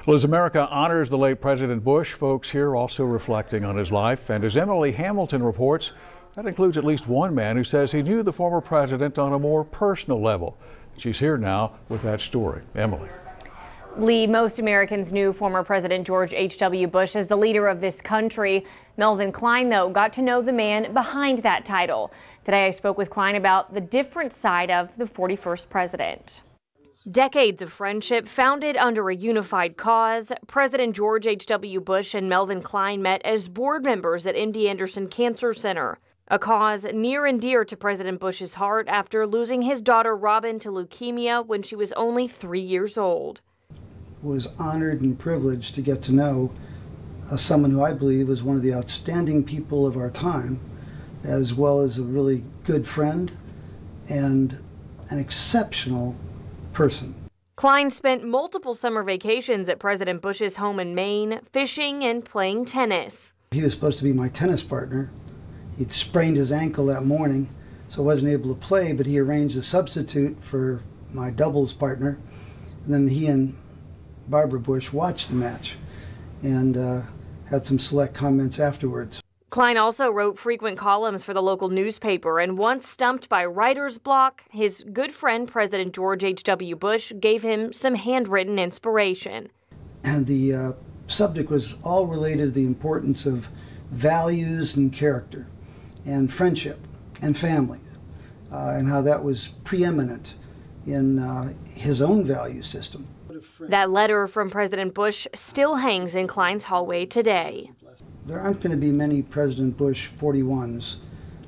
Well, as America honors the late President Bush, folks here also reflecting on his life. And as Emily Hamilton reports, that includes at least one man who says he knew the former president on a more personal level. She's here now with that story. Emily. Lee, most Americans knew former President George H.W. Bush as the leader of this country. Melvin Klein, though, got to know the man behind that title. Today I spoke with Klein about the different side of the 41st president. Decades of friendship founded under a unified cause. President George H.W. Bush and Melvin Klein met as board members at MD Anderson Cancer Center, a cause near and dear to President Bush's heart after losing his daughter Robin to leukemia when she was only 3 years old. Was honored and privileged to get to know someone who I believe was one of the outstanding people of our time, as well as a really good friend and an exceptional person. Klein spent multiple summer vacations at President Bush's home in Maine, fishing and playing tennis. He was supposed to be my tennis partner. He'd sprained his ankle that morning, so I wasn't able to play, but he arranged a substitute for my doubles partner. And then he and Barbara Bush watched the match and had some select comments afterwards. Klein also wrote frequent columns for the local newspaper, and once stumped by writer's block, his good friend President George H.W. Bush gave him some handwritten inspiration. And the subject was all related to the importance of values and character and friendship and family, and how that was preeminent in his own value system. That letter from President Bush still hangs in Klein's hallway today. There aren't going to be many President Bush 41s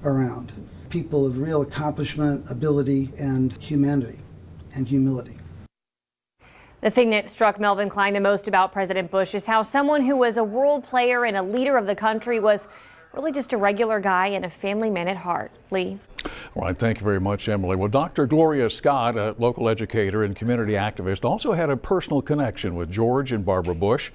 around. People of real accomplishment, ability, and humanity and humility. The thing that struck Melvin Klein the most about President Bush is how someone who was a world player and a leader of the country was really just a regular guy and a family man at heart. Lee. All right, thank you very much, Emily. Well, Dr. Gloria Scott, a local educator and community activist, also had a personal connection with George and Barbara Bush.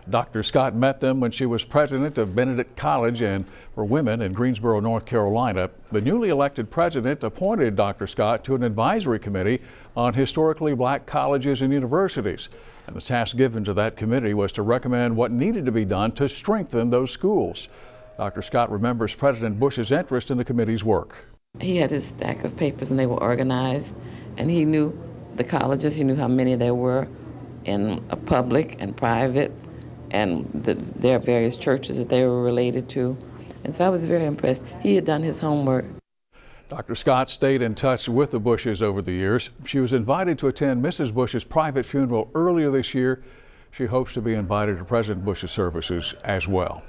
Dr. Scott met them when she was president of Benedict College and for Women in Greensboro, North Carolina. The newly elected president appointed Dr. Scott to an advisory committee on historically black colleges and universities. And the task given to that committee was to recommend what needed to be done to strengthen those schools. Dr. Scott remembers President Bush's interest in the committee's work. He had his stack of papers and they were organized, and he knew the colleges, he knew how many there were in a public and private, and their various churches that they were related to. And so I was very impressed. He had done his homework. Dr. Scott stayed in touch with the Bushes over the years. She was invited to attend Mrs. Bush's private funeral earlier this year. She hopes to be invited to President Bush's services as well.